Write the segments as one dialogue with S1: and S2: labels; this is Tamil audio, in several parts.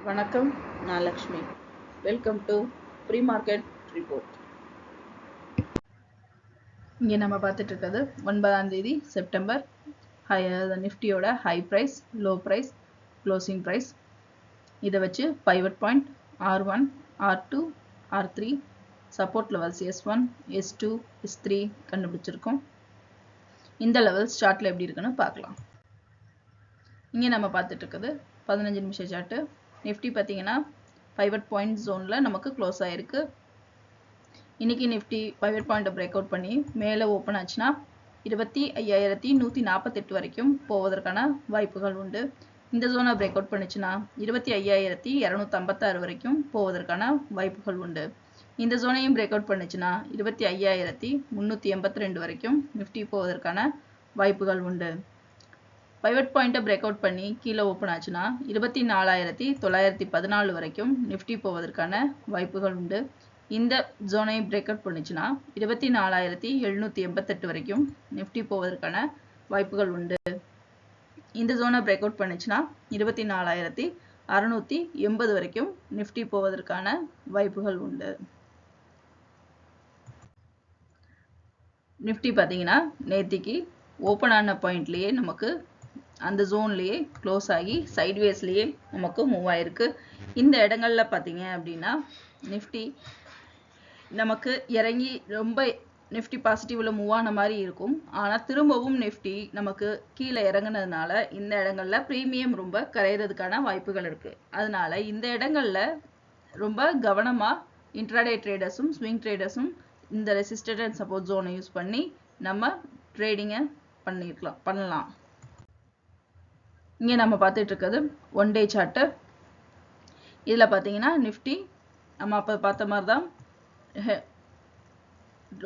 S1: வணக்கம், நான் Lakshmi. Welcome to pre market report. இங்கே நம்ம பார்த்துட்டு இருக்கிறது 9ஆம் தேதி செப்டம்பர் நிஃப்டியோட high price, low price, closing price. இதை வச்சு pivot point R1, R2, R3, support levels S1, S2, S3 கண்டுபிடிச்சிருக்கோம். இந்த லெவல்ஸ் சார்ட்டில் எப்படி இருக்குன்னு பார்க்கலாம். இங்கே நம்ம பார்த்துட்டு இருக்கிறது 15 நிமிஷம் சார்ட்டு. நிஃப்டி பார்த்தீங்கன்னா பைவட் பாயிண்ட் ஜோனில் நமக்கு க்ளோஸ் ஆகிருக்கு. இன்றைக்கி நிஃப்டி பைவட் பாயிண்ட்டை பிரேக் அவுட் பண்ணி மேலே ஓப்பன் ஆச்சுன்னா 25,148 வரைக்கும் போவதற்கான வாய்ப்புகள் உண்டு. இந்த ஜோனை பிரேக் அவுட் பண்ணிச்சுன்னா 25,256 வரைக்கும் போவதற்கான வாய்ப்புகள் உண்டு. இந்த ஜோனையும் பிரேக் அவுட் பண்ணிச்சுன்னா 25,382 வரைக்கும் நிஃப்டி போவதற்கான வாய்ப்புகள் உண்டு. பைவட் பாயிண்ட்டை பிரேக் அவுட் பண்ணி கீழே ஓப்பன் ஆச்சுன்னா 24,914 வரைக்கும் நிஃப்டி போவதற்கான வாய்ப்புகள் உண்டு. இந்த ஜோனை பிரேக் அவுட் பண்ணிச்சுன்னா 24,788 வரைக்கும் நிஃப்டி போவதற்கான வாய்ப்புகள் உண்டு. இந்த ஜோனை பிரேக் அவுட் பண்ணிச்சுன்னா 24,680 வரைக்கும் நிஃப்டி போவதற்கான வாய்ப்புகள் உண்டு. நிஃப்டி பார்த்தீங்கன்னா நேத்திக்கு ஓப்பன் ஆன பாயிண்ட்லேயே நமக்கு அந்த ஜோன்லேயே க்ளோஸ் ஆகி சைட்வேஸ்லேயே நமக்கு மூவ் ஆயிருக்கு. இந்த இடங்கள்ல பார்த்தீங்க அப்படின்னா நிஃப்டி நமக்கு இறங்கி ரொம்ப நிஃப்டி பாசிட்டிவ்ல மூவ் ஆன மாதிரி இருக்கும். ஆனால் திரும்பவும் நிஃப்டி நமக்கு கீழே இறங்குனதுனால இந்த இடங்கள்ல ப்ரீமியம் ரொம்ப கரையிறதுக்கான வாய்ப்புகள் இருக்கு. அதனால இந்த இடங்கள்ல ரொம்ப கவனமா இன்ட்ராடே ட்ரேடர்ஸும் ஸ்விங் ட்ரேடர்ஸும் இந்த ரெசிஸ்டன்ஸ் அண்ட் சப்போர்ட் ஜோனை யூஸ் பண்ணி நம்ம ட்ரேடிங்கை பண்ணலாம். இங்கே நம்ம பார்த்துட்டு இருக்கிறது 1 டே சார்ட்டு. இதில் பார்த்தீங்கன்னா நிஃப்டி நம்ம அப்போ பார்த்த மாதிரி தான்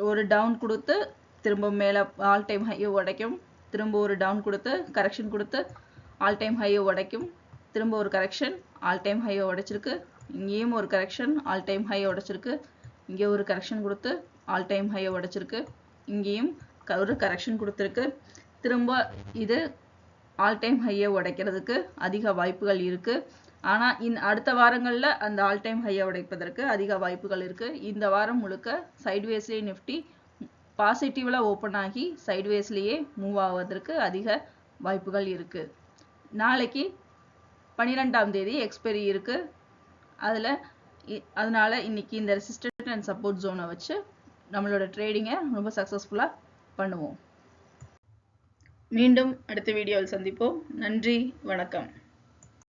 S1: ஒரு டவுன் கொடுத்து திரும்ப மேலே ஆல் டைம் ஹையை உடைக்கும், திரும்ப ஒரு டவுன் கொடுத்து கரெக்ஷன் கொடுத்து ஆல் டைம் ஹையை உடைக்கும், திரும்ப ஒரு கரெக்ஷன் ஆல் டைம் ஹையை உடைச்சிருக்கு, இங்கேயும் ஒரு கரெக்ஷன் ஆல் டைம் ஹையை உடைச்சிருக்கு, இங்கே ஒரு கரெக்ஷன் கொடுத்து ஆல் டைம் ஹையை உடைச்சிருக்கு, இங்கேயும் ஒரு கரெக்ஷன் கொடுத்துருக்கு. திரும்ப இது ஆல் டைம் ஹையை உடைக்கிறதுக்கு அதிக வாய்ப்புகள் இருக்கு. ஆனால் அடுத்த வாரங்களில் அந்த ஆல் டைம் ஹையை உடைப்பதற்கு அதிக வாய்ப்புகள் இருக்கு. இந்த வாரம் முழுக்க சைட்வேஸ்லேயே நிஃப்டி பாசிட்டிவ்ல ஓப்பன் ஆகி சைட்வேஸ்லேயே மூவ் ஆவதற்கு அதிக வாய்ப்புகள் இருக்கு. நாளைக்கு 12ஆம் தேதி எக்ஸ்பைரி இருக்கு. அதனால இன்னைக்கு இந்த ரெசிஸ்டன்ஸ் அண்ட் சப்போர்ட் ஜோனை வச்சு நம்மளோட ட்ரேடிங்கை ரொம்ப சக்ஸஸ்ஃபுல்லாக பண்ணுவோம். மீண்டும் அடுத்த வீடியோவில் சந்திப்போம். நன்றி, வணக்கம்.